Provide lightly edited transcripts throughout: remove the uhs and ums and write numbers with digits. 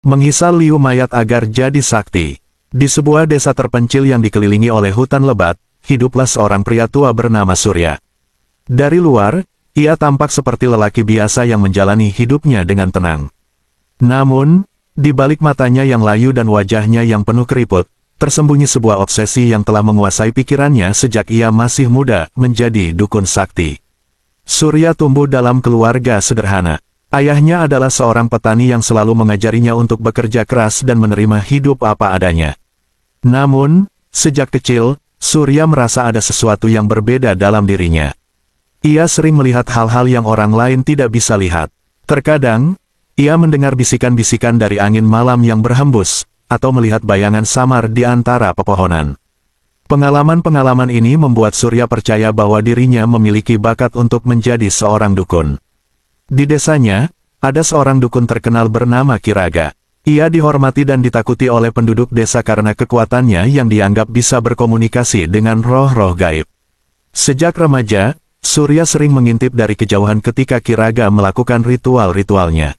Menghisal liu mayat agar jadi sakti. Di sebuah desa terpencil yang dikelilingi oleh hutan lebat, hiduplah seorang pria tua bernama Surya. Dari luar, ia tampak seperti lelaki biasa yang menjalani hidupnya dengan tenang. Namun, di balik matanya yang layu dan wajahnya yang penuh keriput, tersembunyi sebuah obsesi yang telah menguasai pikirannya sejak ia masih muda menjadi dukun sakti. Surya tumbuh dalam keluarga sederhana. Ayahnya adalah seorang petani yang selalu mengajarinya untuk bekerja keras dan menerima hidup apa adanya. Namun, sejak kecil, Surya merasa ada sesuatu yang berbeda dalam dirinya. Ia sering melihat hal-hal yang orang lain tidak bisa lihat. Terkadang, ia mendengar bisikan-bisikan dari angin malam yang berhembus, atau melihat bayangan samar di antara pepohonan. Pengalaman-pengalaman ini membuat Surya percaya bahwa dirinya memiliki bakat untuk menjadi seorang dukun. Di desanya, ada seorang dukun terkenal bernama Kiraga. Ia dihormati dan ditakuti oleh penduduk desa karena kekuatannya yang dianggap bisa berkomunikasi dengan roh-roh gaib. Sejak remaja, Surya sering mengintip dari kejauhan ketika Kiraga melakukan ritual-ritualnya.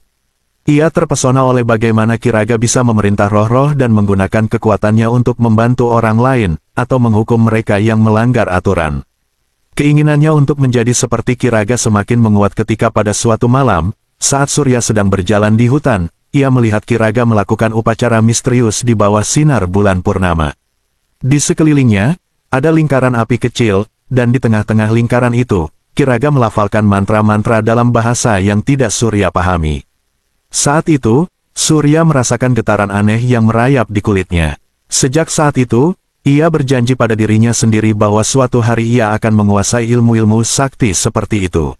Ia terpesona oleh bagaimana Kiraga bisa memerintah roh-roh dan menggunakan kekuatannya untuk membantu orang lain, atau menghukum mereka yang melanggar aturan. Keinginannya untuk menjadi seperti Kiraga semakin menguat ketika pada suatu malam, saat Surya sedang berjalan di hutan, ia melihat Kiraga melakukan upacara misterius di bawah sinar bulan purnama. Di sekelilingnya, ada lingkaran api kecil, dan di tengah-tengah lingkaran itu, Kiraga melafalkan mantra-mantra dalam bahasa yang tidak Surya pahami. Saat itu, Surya merasakan getaran aneh yang merayap di kulitnya. Sejak saat itu, ia berjanji pada dirinya sendiri bahwa suatu hari ia akan menguasai ilmu-ilmu sakti seperti itu.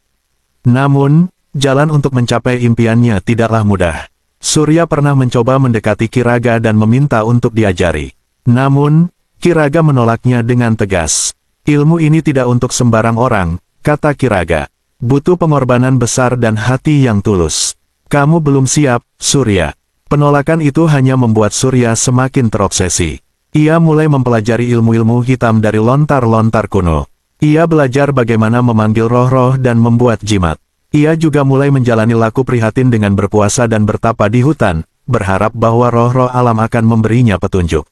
Namun, jalan untuk mencapai impiannya tidaklah mudah. Surya pernah mencoba mendekati Kiraga dan meminta untuk diajari. Namun, Kiraga menolaknya dengan tegas. Ilmu ini tidak untuk sembarang orang, kata Kiraga. Butuh pengorbanan besar dan hati yang tulus. Kamu belum siap, Surya. Penolakan itu hanya membuat Surya semakin terobsesi. Ia mulai mempelajari ilmu-ilmu hitam dari lontar-lontar kuno. Ia belajar bagaimana memanggil roh-roh dan membuat jimat. Ia juga mulai menjalani laku prihatin dengan berpuasa dan bertapa di hutan, berharap bahwa roh-roh alam akan memberinya petunjuk.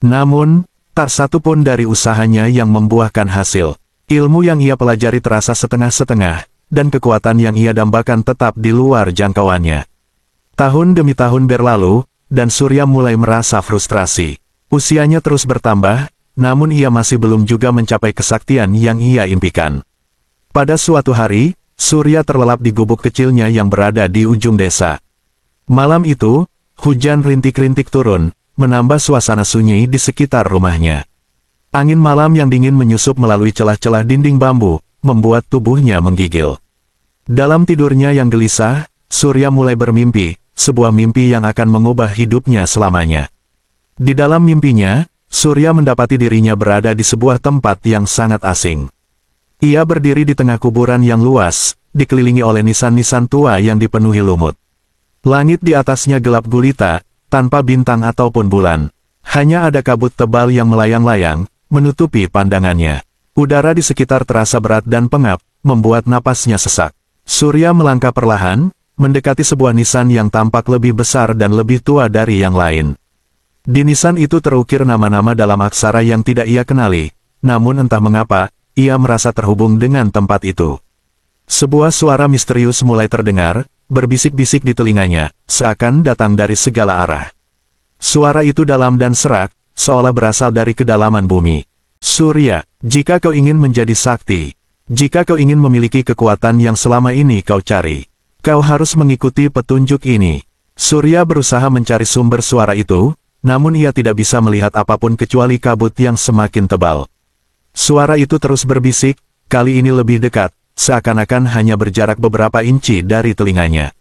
Namun, tak satu pun dari usahanya yang membuahkan hasil. Ilmu yang ia pelajari terasa setengah-setengah, dan kekuatan yang ia dambakan tetap di luar jangkauannya. Tahun demi tahun berlalu, dan Surya mulai merasa frustrasi. Usianya terus bertambah, namun ia masih belum juga mencapai kesaktian yang ia impikan. Pada suatu hari, Surya terlelap di gubuk kecilnya yang berada di ujung desa. Malam itu, hujan rintik-rintik turun, menambah suasana sunyi di sekitar rumahnya. Angin malam yang dingin menyusup melalui celah-celah dinding bambu, membuat tubuhnya menggigil. Dalam tidurnya yang gelisah, Surya mulai bermimpi, sebuah mimpi yang akan mengubah hidupnya selamanya. Di dalam mimpinya, Surya mendapati dirinya berada di sebuah tempat yang sangat asing. Ia berdiri di tengah kuburan yang luas, dikelilingi oleh nisan-nisan tua yang dipenuhi lumut. Langit di atasnya gelap gulita, tanpa bintang ataupun bulan. Hanya ada kabut tebal yang melayang-layang, menutupi pandangannya. Udara di sekitar terasa berat dan pengap, membuat napasnya sesak. Surya melangkah perlahan, mendekati sebuah nisan yang tampak lebih besar dan lebih tua dari yang lain. Di nisan itu terukir nama-nama dalam aksara yang tidak ia kenali, namun entah mengapa, ia merasa terhubung dengan tempat itu. Sebuah suara misterius mulai terdengar, berbisik-bisik di telinganya, seakan datang dari segala arah. Suara itu dalam dan serak, seolah berasal dari kedalaman bumi. Surya, jika kau ingin menjadi sakti, jika kau ingin memiliki kekuatan yang selama ini kau cari, kau harus mengikuti petunjuk ini. Surya berusaha mencari sumber suara itu, namun ia tidak bisa melihat apapun kecuali kabut yang semakin tebal. Suara itu terus berbisik, kali ini lebih dekat, seakan-akan hanya berjarak beberapa inci dari telinganya.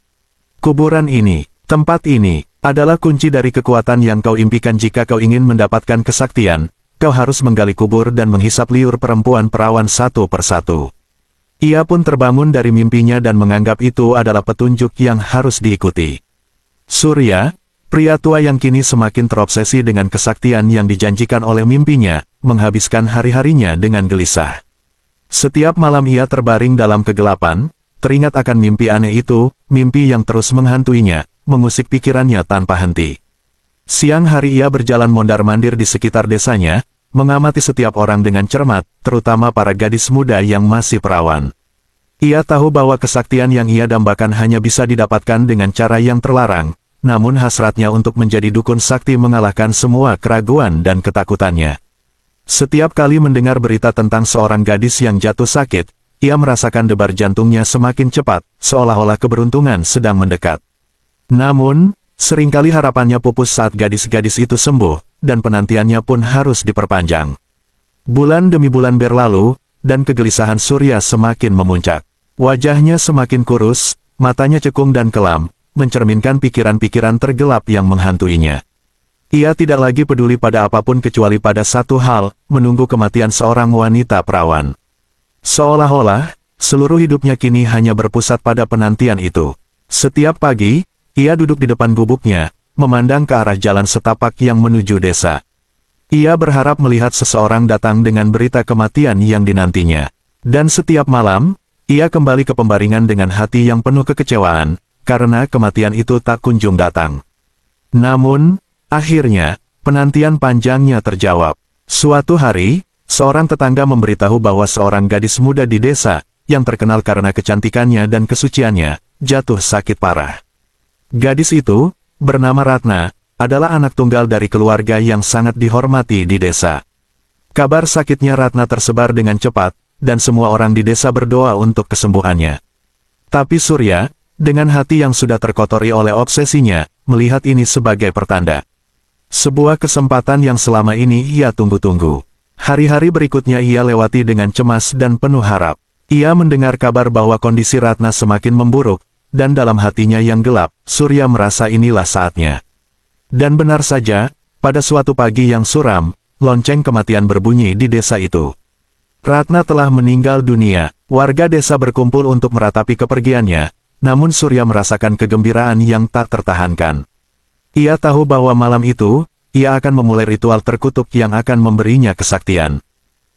Kuburan ini, tempat ini, adalah kunci dari kekuatan yang kau impikan. Jika kau ingin mendapatkan kesaktian, kau harus menggali kubur dan menghisap liur perempuan perawan satu persatu. Ia pun terbangun dari mimpinya dan menganggap itu adalah petunjuk yang harus diikuti. Surya, pria tua yang kini semakin terobsesi dengan kesaktian yang dijanjikan oleh mimpinya, menghabiskan hari-harinya dengan gelisah. Setiap malam ia terbaring dalam kegelapan, teringat akan mimpi aneh itu, mimpi yang terus menghantuinya, mengusik pikirannya tanpa henti. Siang hari ia berjalan mondar-mandir di sekitar desanya, mengamati setiap orang dengan cermat, terutama para gadis muda yang masih perawan. Ia tahu bahwa kesaktian yang ia dambakan hanya bisa didapatkan dengan cara yang terlarang, namun hasratnya untuk menjadi dukun sakti mengalahkan semua keraguan dan ketakutannya. Setiap kali mendengar berita tentang seorang gadis yang jatuh sakit, ia merasakan debar jantungnya semakin cepat, seolah-olah keberuntungan sedang mendekat. Namun, seringkali harapannya pupus saat gadis-gadis itu sembuh, dan penantiannya pun harus diperpanjang. Bulan demi bulan berlalu, dan kegelisahan Surya semakin memuncak. Wajahnya semakin kurus, matanya cekung dan kelam, mencerminkan pikiran-pikiran tergelap yang menghantuinya. Ia tidak lagi peduli pada apapun kecuali pada satu hal, menunggu kematian seorang wanita perawan. Seolah-olah, seluruh hidupnya kini hanya berpusat pada penantian itu. Setiap pagi, ia duduk di depan gubuknya, memandang ke arah jalan setapak yang menuju desa. Ia berharap melihat seseorang datang dengan berita kematian yang dinantinya. Dan setiap malam, ia kembali ke pembaringan dengan hati yang penuh kekecewaan, karena kematian itu tak kunjung datang. Namun, akhirnya, penantian panjangnya terjawab. Suatu hari, seorang tetangga memberitahu bahwa seorang gadis muda di desa, yang terkenal karena kecantikannya dan kesuciannya, jatuh sakit parah. Gadis itu, bernama Ratna, adalah anak tunggal dari keluarga yang sangat dihormati di desa. Kabar sakitnya Ratna tersebar dengan cepat, dan semua orang di desa berdoa untuk kesembuhannya. Tapi Surya, dengan hati yang sudah terkotori oleh obsesinya, melihat ini sebagai pertanda. Sebuah kesempatan yang selama ini ia tunggu-tunggu. Hari-hari berikutnya ia lewati dengan cemas dan penuh harap. Ia mendengar kabar bahwa kondisi Ratna semakin memburuk, dan dalam hatinya yang gelap, Surya merasa inilah saatnya. Dan benar saja, pada suatu pagi yang suram, lonceng kematian berbunyi di desa itu. Ratna telah meninggal dunia, warga desa berkumpul untuk meratapi kepergiannya, namun Surya merasakan kegembiraan yang tak tertahankan. Ia tahu bahwa malam itu, ia akan memulai ritual terkutuk yang akan memberinya kesaktian.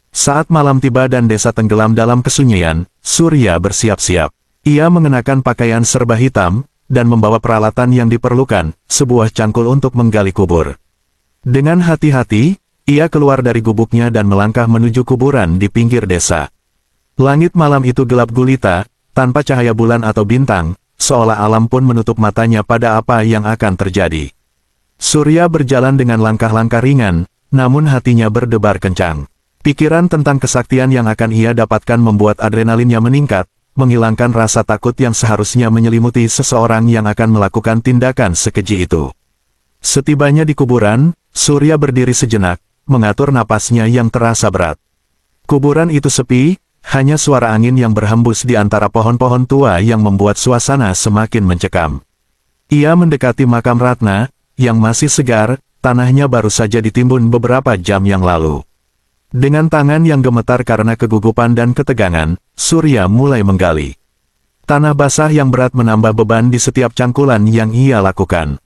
Saat malam tiba dan desa tenggelam dalam kesunyian, Surya bersiap-siap. Ia mengenakan pakaian serba hitam, dan membawa peralatan yang diperlukan, sebuah cangkul untuk menggali kubur. Dengan hati-hati, ia keluar dari gubuknya dan melangkah menuju kuburan di pinggir desa. Langit malam itu gelap gulita, tanpa cahaya bulan atau bintang, seolah alam pun menutup matanya pada apa yang akan terjadi. Surya berjalan dengan langkah-langkah ringan, namun hatinya berdebar kencang. Pikiran tentang kesaktian yang akan ia dapatkan membuat adrenalinnya meningkat, menghilangkan rasa takut yang seharusnya menyelimuti seseorang yang akan melakukan tindakan sekeji itu. Setibanya di kuburan, Surya berdiri sejenak, mengatur napasnya yang terasa berat. Kuburan itu sepi, hanya suara angin yang berhembus di antara pohon-pohon tua yang membuat suasana semakin mencekam. Ia mendekati makam Ratna, yang masih segar, tanahnya baru saja ditimbun beberapa jam yang lalu. Dengan tangan yang gemetar karena kegugupan dan ketegangan, Surya mulai menggali. Tanah basah yang berat menambah beban di setiap cangkulan yang ia lakukan.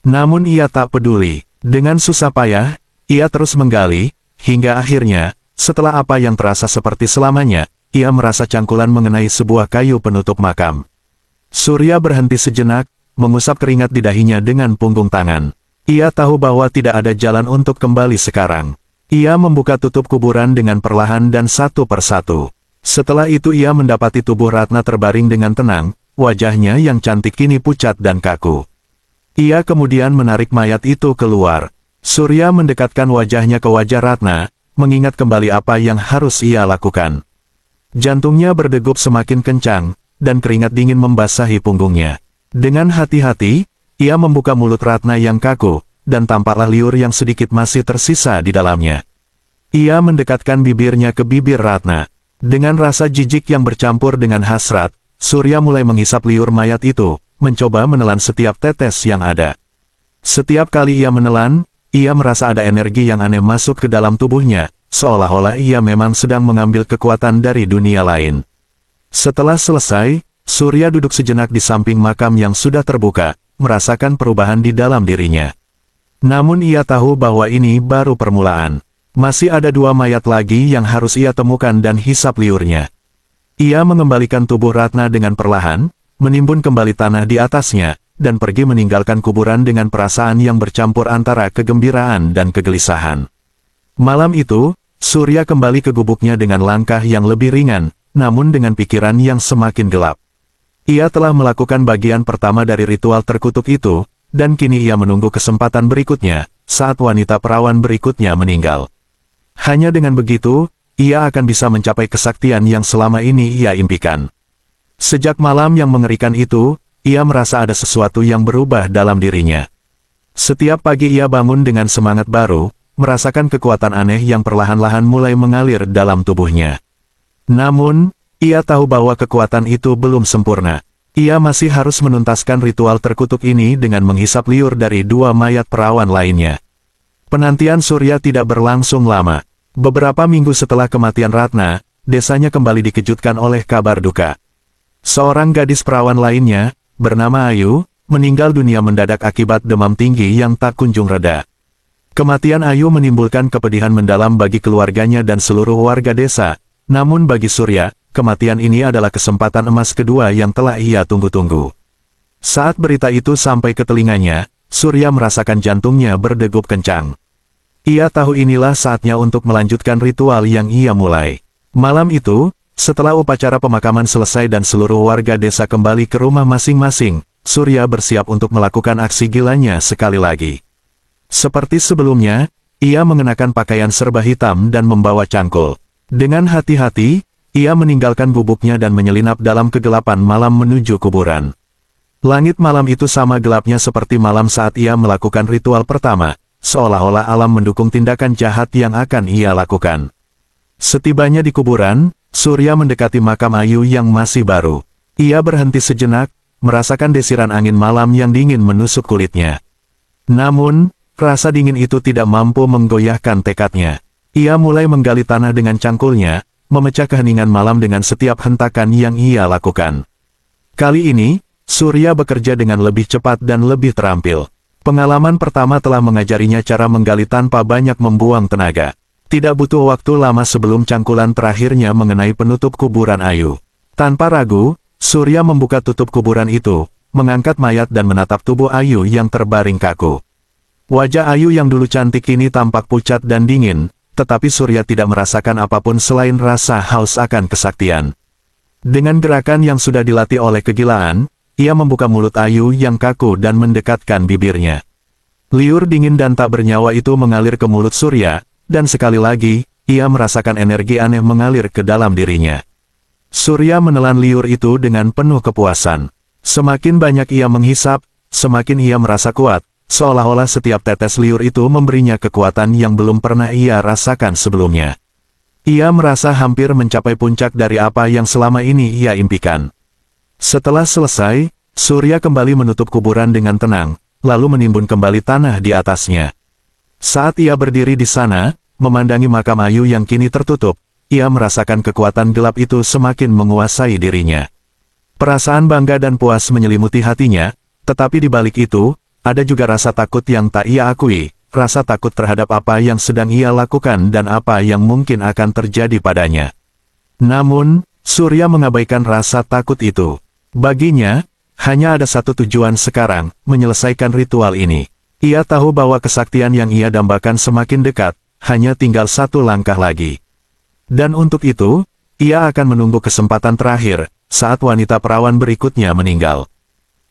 Namun ia tak peduli, dengan susah payah, ia terus menggali, hingga akhirnya, setelah apa yang terasa seperti selamanya, ia merasa cangkulan mengenai sebuah kayu penutup makam. Surya berhenti sejenak, mengusap keringat di dahinya dengan punggung tangan. Ia tahu bahwa tidak ada jalan untuk kembali sekarang. Ia membuka tutup kuburan dengan perlahan dan satu persatu. Setelah itu ia mendapati tubuh Ratna terbaring dengan tenang, wajahnya yang cantik kini pucat dan kaku. Ia kemudian menarik mayat itu keluar. Surya mendekatkan wajahnya ke wajah Ratna, mengingat kembali apa yang harus ia lakukan. Jantungnya berdegup semakin kencang, dan keringat dingin membasahi punggungnya. Dengan hati-hati, ia membuka mulut Ratna yang kaku, dan tampaklah liur yang sedikit masih tersisa di dalamnya. Ia mendekatkan bibirnya ke bibir Ratna. Dengan rasa jijik yang bercampur dengan hasrat, Surya mulai menghisap liur mayat itu, mencoba menelan setiap tetes yang ada. Setiap kali ia menelan, ia merasa ada energi yang aneh masuk ke dalam tubuhnya, seolah-olah ia memang sedang mengambil kekuatan dari dunia lain. Setelah selesai, Surya duduk sejenak di samping makam yang sudah terbuka, merasakan perubahan di dalam dirinya. Namun ia tahu bahwa ini baru permulaan. Masih ada 2 mayat lagi yang harus ia temukan dan hisap liurnya. Ia mengembalikan tubuh Ratna dengan perlahan, menimbun kembali tanah di atasnya, dan pergi meninggalkan kuburan dengan perasaan yang bercampur antara kegembiraan dan kegelisahan. Malam itu, Surya kembali ke gubuknya dengan langkah yang lebih ringan, namun dengan pikiran yang semakin gelap. Ia telah melakukan bagian pertama dari ritual terkutuk itu, dan kini ia menunggu kesempatan berikutnya, saat wanita perawan berikutnya meninggal. Hanya dengan begitu, ia akan bisa mencapai kesaktian yang selama ini ia impikan. Sejak malam yang mengerikan itu, ia merasa ada sesuatu yang berubah dalam dirinya. Setiap pagi ia bangun dengan semangat baru, merasakan kekuatan aneh yang perlahan-lahan mulai mengalir dalam tubuhnya. Namun, ia tahu bahwa kekuatan itu belum sempurna. Ia masih harus menuntaskan ritual terkutuk ini dengan menghisap liur dari dua mayat perawan lainnya. Penantian Surya tidak berlangsung lama. Beberapa minggu setelah kematian Ratna, desanya kembali dikejutkan oleh kabar duka. Seorang gadis perawan lainnya, bernama Ayu, meninggal dunia mendadak akibat demam tinggi yang tak kunjung reda. Kematian Ayu menimbulkan kepedihan mendalam bagi keluarganya dan seluruh warga desa, namun bagi Surya, kematian ini adalah kesempatan emas kedua yang telah ia tunggu-tunggu. Saat berita itu sampai ke telinganya, Surya merasakan jantungnya berdegup kencang. Ia tahu inilah saatnya untuk melanjutkan ritual yang ia mulai. Malam itu, setelah upacara pemakaman selesai dan seluruh warga desa kembali ke rumah masing-masing, Surya bersiap untuk melakukan aksi gilanya sekali lagi. Seperti sebelumnya, ia mengenakan pakaian serba hitam dan membawa cangkul. Dengan hati-hati, ia meninggalkan gubuknya dan menyelinap dalam kegelapan malam menuju kuburan. Langit malam itu sama gelapnya seperti malam saat ia melakukan ritual pertama, seolah-olah alam mendukung tindakan jahat yang akan ia lakukan. Setibanya di kuburan, Surya mendekati makam Ayu yang masih baru. Ia berhenti sejenak, merasakan desiran angin malam yang dingin menusuk kulitnya. Namun, rasa dingin itu tidak mampu menggoyahkan tekadnya. Ia mulai menggali tanah dengan cangkulnya, memecah keheningan malam dengan setiap hentakan yang ia lakukan. Kali ini, Surya bekerja dengan lebih cepat dan lebih terampil. Pengalaman pertama telah mengajarinya cara menggali tanpa banyak membuang tenaga. Tidak butuh waktu lama sebelum cangkulan terakhirnya mengenai penutup kuburan Ayu. Tanpa ragu, Surya membuka tutup kuburan itu, mengangkat mayat dan menatap tubuh Ayu yang terbaring kaku. Wajah Ayu yang dulu cantik kini tampak pucat dan dingin, tetapi Surya tidak merasakan apapun selain rasa haus akan kesaktian. Dengan gerakan yang sudah dilatih oleh kegilaan, ia membuka mulut Ayu yang kaku dan mendekatkan bibirnya. Liur dingin dan tak bernyawa itu mengalir ke mulut Surya, dan sekali lagi, ia merasakan energi aneh mengalir ke dalam dirinya. Surya menelan liur itu dengan penuh kepuasan. Semakin banyak ia menghisap, semakin ia merasa kuat, seolah-olah setiap tetes liur itu memberinya kekuatan yang belum pernah ia rasakan sebelumnya. Ia merasa hampir mencapai puncak dari apa yang selama ini ia impikan. Setelah selesai, Surya kembali menutup kuburan dengan tenang, lalu menimbun kembali tanah di atasnya. Saat ia berdiri di sana, memandangi makam Ayu yang kini tertutup, ia merasakan kekuatan gelap itu semakin menguasai dirinya. Perasaan bangga dan puas menyelimuti hatinya, tetapi di balik itu, ada juga rasa takut yang tak ia akui, rasa takut terhadap apa yang sedang ia lakukan dan apa yang mungkin akan terjadi padanya. Namun, Surya mengabaikan rasa takut itu. Baginya, hanya ada satu tujuan sekarang, menyelesaikan ritual ini. Ia tahu bahwa kesaktian yang ia dambakan semakin dekat, hanya tinggal satu langkah lagi. Dan untuk itu, ia akan menunggu kesempatan terakhir, saat wanita perawan berikutnya meninggal.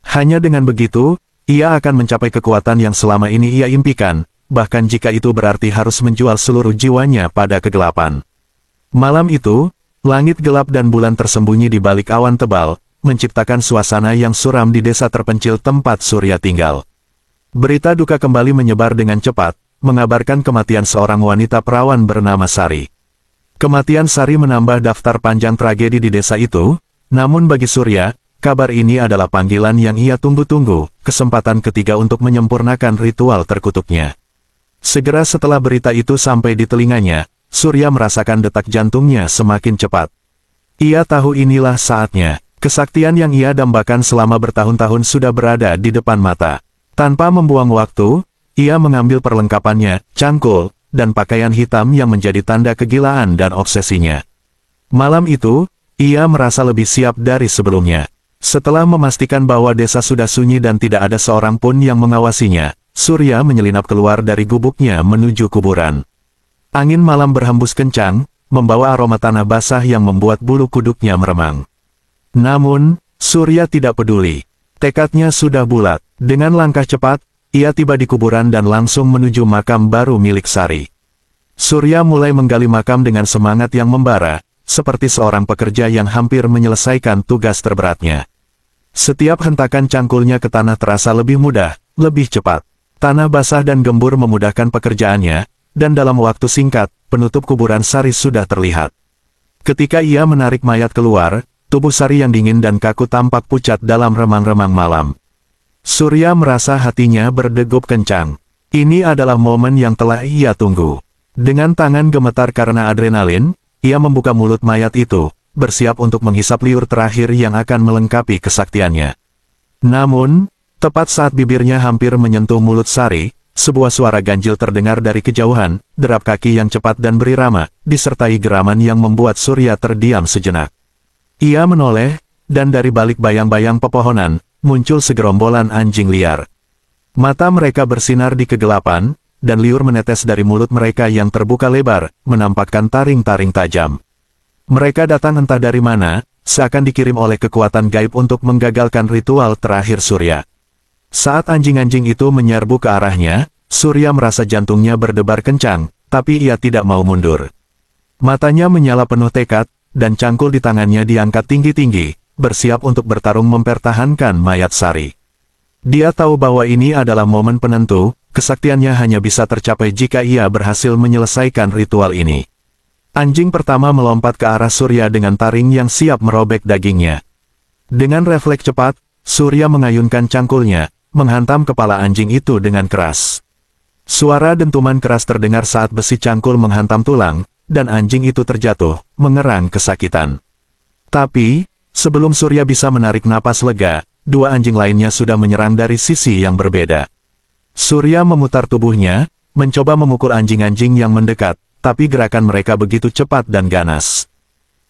Hanya dengan begitu, ia akan mencapai kekuatan yang selama ini ia impikan, bahkan jika itu berarti harus menjual seluruh jiwanya pada kegelapan. Malam itu, langit gelap dan bulan tersembunyi di balik awan tebal, menciptakan suasana yang suram di desa terpencil tempat Surya tinggal. Berita duka kembali menyebar dengan cepat, mengabarkan kematian seorang wanita perawan bernama Sari. Kematian Sari menambah daftar panjang tragedi di desa itu, namun bagi Surya, kabar ini adalah panggilan yang ia tunggu-tunggu, kesempatan ketiga untuk menyempurnakan ritual terkutuknya. Segera setelah berita itu sampai di telinganya, Surya merasakan detak jantungnya semakin cepat. Ia tahu inilah saatnya, kesaktian yang ia dambakan selama bertahun-tahun sudah berada di depan mata. Tanpa membuang waktu, ia mengambil perlengkapannya, cangkul, dan pakaian hitam yang menjadi tanda kegilaan dan obsesinya. Malam itu, ia merasa lebih siap dari sebelumnya. Setelah memastikan bahwa desa sudah sunyi dan tidak ada seorang pun yang mengawasinya, Surya menyelinap keluar dari gubuknya menuju kuburan. Angin malam berhembus kencang, membawa aroma tanah basah yang membuat bulu kuduknya meremang. Namun, Surya tidak peduli. Tekadnya sudah bulat. Dengan langkah cepat, ia tiba di kuburan dan langsung menuju makam baru milik Sari. Surya mulai menggali makam dengan semangat yang membara, seperti seorang pekerja yang hampir menyelesaikan tugas terberatnya. Setiap hentakan cangkulnya ke tanah terasa lebih mudah, lebih cepat. Tanah basah dan gembur memudahkan pekerjaannya, dan dalam waktu singkat, penutup kuburan Sari sudah terlihat. Ketika ia menarik mayat keluar, tubuh Sari yang dingin dan kaku tampak pucat dalam remang-remang malam. Surya merasa hatinya berdegup kencang. Ini adalah momen yang telah ia tunggu. Dengan tangan gemetar karena adrenalin, ia membuka mulut mayat itu, bersiap untuk menghisap liur terakhir yang akan melengkapi kesaktiannya. Namun, tepat saat bibirnya hampir menyentuh mulut Sari, sebuah suara ganjil terdengar dari kejauhan, derap kaki yang cepat dan berirama, disertai geraman yang membuat Surya terdiam sejenak. Ia menoleh, dan dari balik bayang-bayang pepohonan, muncul segerombolan anjing liar. Mata mereka bersinar di kegelapan, dan liur menetes dari mulut mereka yang terbuka lebar, menampakkan taring-taring tajam. Mereka datang entah dari mana, seakan dikirim oleh kekuatan gaib untuk menggagalkan ritual terakhir Surya. Saat anjing-anjing itu menyerbu ke arahnya, Surya merasa jantungnya berdebar kencang, tapi ia tidak mau mundur. Matanya menyala penuh tekad, dan cangkul di tangannya diangkat tinggi-tinggi, bersiap untuk bertarung mempertahankan mayat Sari. Dia tahu bahwa ini adalah momen penentu, kesaktiannya hanya bisa tercapai jika ia berhasil menyelesaikan ritual ini. Anjing pertama melompat ke arah Surya dengan taring yang siap merobek dagingnya. Dengan refleks cepat, Surya mengayunkan cangkulnya, menghantam kepala anjing itu dengan keras. Suara dentuman keras terdengar saat besi cangkul menghantam tulang, dan anjing itu terjatuh, mengerang kesakitan. Tapi, sebelum Surya bisa menarik napas lega, dua anjing lainnya sudah menyerang dari sisi yang berbeda. Surya memutar tubuhnya, mencoba memukul anjing-anjing yang mendekat, tapi gerakan mereka begitu cepat dan ganas.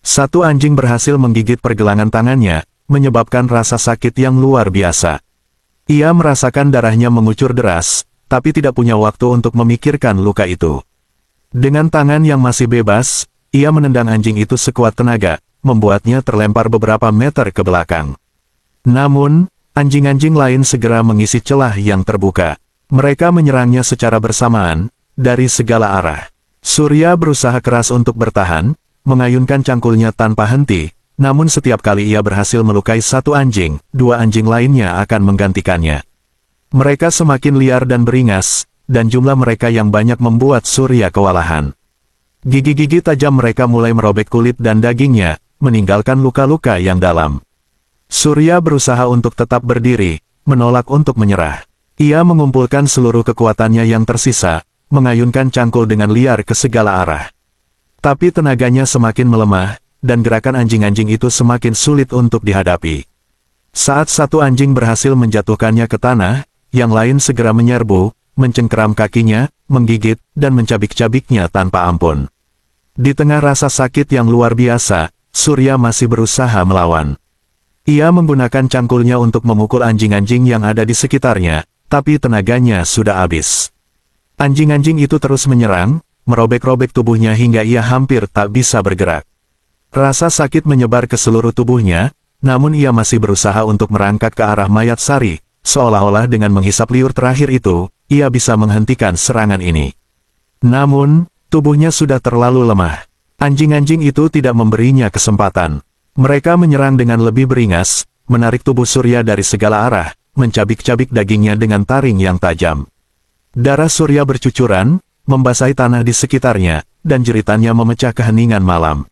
Satu anjing berhasil menggigit pergelangan tangannya, menyebabkan rasa sakit yang luar biasa. Ia merasakan darahnya mengucur deras, tapi tidak punya waktu untuk memikirkan luka itu. Dengan tangan yang masih bebas, ia menendang anjing itu sekuat tenaga, membuatnya terlempar beberapa meter ke belakang. Namun, anjing-anjing lain segera mengisi celah yang terbuka. Mereka menyerangnya secara bersamaan, dari segala arah. Surya berusaha keras untuk bertahan, mengayunkan cangkulnya tanpa henti, namun setiap kali ia berhasil melukai satu anjing, dua anjing lainnya akan menggantikannya. Mereka semakin liar dan beringas, dan jumlah mereka yang banyak membuat Surya kewalahan. Gigi-gigi tajam mereka mulai merobek kulit dan dagingnya, meninggalkan luka-luka yang dalam. Surya berusaha untuk tetap berdiri, menolak untuk menyerah. Ia mengumpulkan seluruh kekuatannya yang tersisa, mengayunkan cangkul dengan liar ke segala arah. Tapi tenaganya semakin melemah, dan gerakan anjing-anjing itu semakin sulit untuk dihadapi. Saat satu anjing berhasil menjatuhkannya ke tanah, yang lain segera menyerbu, mencengkeram kakinya, menggigit, dan mencabik-cabiknya tanpa ampun. Di tengah rasa sakit yang luar biasa, Surya masih berusaha melawan. Ia menggunakan cangkulnya untuk memukul anjing-anjing yang ada di sekitarnya, tapi tenaganya sudah habis. Anjing-anjing itu terus menyerang, merobek-robek tubuhnya hingga ia hampir tak bisa bergerak. Rasa sakit menyebar ke seluruh tubuhnya, namun ia masih berusaha untuk merangkak ke arah mayat Sari, seolah-olah dengan menghisap liur terakhir itu, ia bisa menghentikan serangan ini. Namun, tubuhnya sudah terlalu lemah. Anjing-anjing itu tidak memberinya kesempatan. Mereka menyerang dengan lebih beringas, menarik tubuh Surya dari segala arah, mencabik-cabik dagingnya dengan taring yang tajam. Darah Surya bercucuran, membasahi tanah di sekitarnya, dan jeritannya memecah keheningan malam.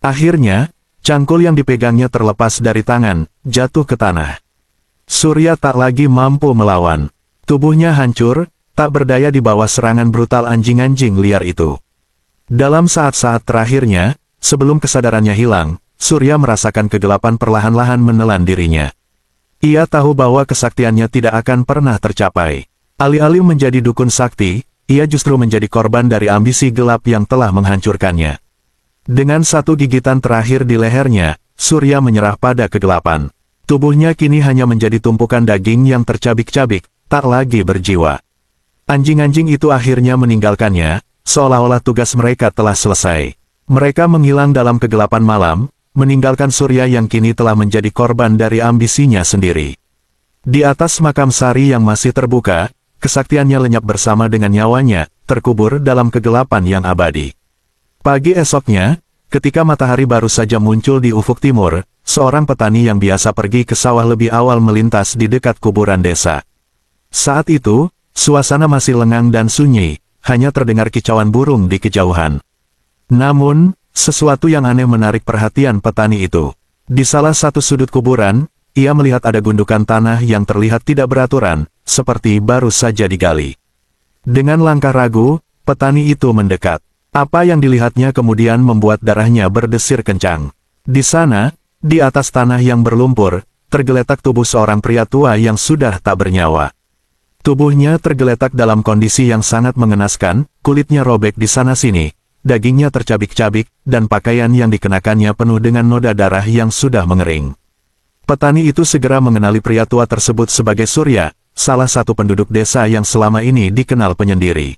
Akhirnya, cangkul yang dipegangnya terlepas dari tangan, jatuh ke tanah. Surya tak lagi mampu melawan. Tubuhnya hancur, tak berdaya di bawah serangan brutal anjing-anjing liar itu. Dalam saat-saat terakhirnya, sebelum kesadarannya hilang, Surya merasakan kegelapan perlahan-lahan menelan dirinya. Ia tahu bahwa kesaktiannya tidak akan pernah tercapai. Alih-alih menjadi dukun sakti, ia justru menjadi korban dari ambisi gelap yang telah menghancurkannya. Dengan satu gigitan terakhir di lehernya, Surya menyerah pada kegelapan. Tubuhnya kini hanya menjadi tumpukan daging yang tercabik-cabik, tak lagi berjiwa. Anjing-anjing itu akhirnya meninggalkannya, seolah-olah tugas mereka telah selesai. Mereka menghilang dalam kegelapan malam, meninggalkan Surya yang kini telah menjadi korban dari ambisinya sendiri. Di atas makam Sari yang masih terbuka, kesaktiannya lenyap bersama dengan nyawanya, terkubur dalam kegelapan yang abadi. Pagi esoknya, ketika matahari baru saja muncul di ufuk timur, seorang petani yang biasa pergi ke sawah lebih awal melintas di dekat kuburan desa. Saat itu, suasana masih lengang dan sunyi, hanya terdengar kicauan burung di kejauhan. Namun, sesuatu yang aneh menarik perhatian petani itu. Di salah satu sudut kuburan, ia melihat ada gundukan tanah yang terlihat tidak beraturan, seperti baru saja digali. Dengan langkah ragu, petani itu mendekat. Apa yang dilihatnya kemudian membuat darahnya berdesir kencang. Di sana, di atas tanah yang berlumpur, tergeletak tubuh seorang pria tua yang sudah tak bernyawa. Tubuhnya tergeletak dalam kondisi yang sangat mengenaskan, kulitnya robek di sana-sini, dagingnya tercabik-cabik, dan pakaian yang dikenakannya penuh dengan noda darah yang sudah mengering. Petani itu segera mengenali pria tua tersebut sebagai Surya, salah satu penduduk desa yang selama ini dikenal penyendiri.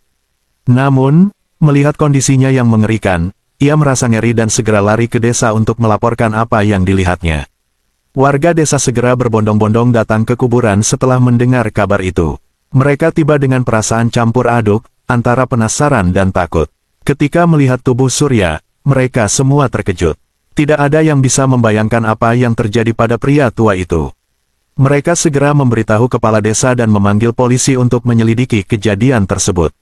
Namun, melihat kondisinya yang mengerikan, ia merasa ngeri dan segera lari ke desa untuk melaporkan apa yang dilihatnya. Warga desa segera berbondong-bondong datang ke kuburan setelah mendengar kabar itu. Mereka tiba dengan perasaan campur aduk, antara penasaran dan takut. Ketika melihat tubuh Surya, mereka semua terkejut. Tidak ada yang bisa membayangkan apa yang terjadi pada pria tua itu. Mereka segera memberitahu kepala desa dan memanggil polisi untuk menyelidiki kejadian tersebut.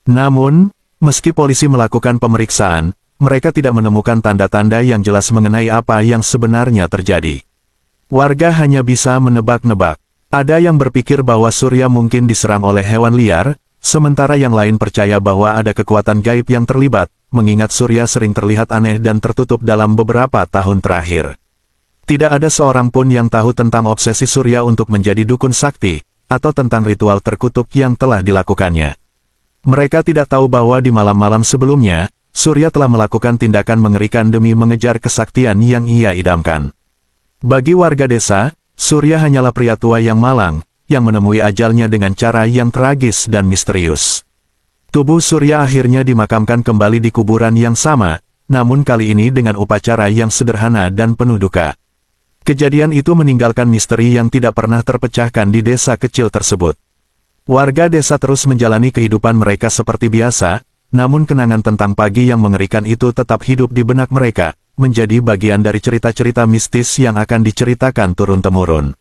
Namun, meski polisi melakukan pemeriksaan, mereka tidak menemukan tanda-tanda yang jelas mengenai apa yang sebenarnya terjadi. Warga hanya bisa menebak-nebak. Ada yang berpikir bahwa Surya mungkin diserang oleh hewan liar, sementara yang lain percaya bahwa ada kekuatan gaib yang terlibat, mengingat Surya sering terlihat aneh dan tertutup dalam beberapa tahun terakhir. Tidak ada seorang pun yang tahu tentang obsesi Surya untuk menjadi dukun sakti, atau tentang ritual terkutuk yang telah dilakukannya. Mereka tidak tahu bahwa di malam-malam sebelumnya, Surya telah melakukan tindakan mengerikan demi mengejar kesaktian yang ia idamkan. Bagi warga desa, Surya hanyalah pria tua yang malang, yang menemui ajalnya dengan cara yang tragis dan misterius. Tubuh Surya akhirnya dimakamkan kembali di kuburan yang sama, namun kali ini dengan upacara yang sederhana dan penuh duka. Kejadian itu meninggalkan misteri yang tidak pernah terpecahkan di desa kecil tersebut. Warga desa terus menjalani kehidupan mereka seperti biasa, namun kenangan tentang pagi yang mengerikan itu tetap hidup di benak mereka, menjadi bagian dari cerita-cerita mistis yang akan diceritakan turun-temurun.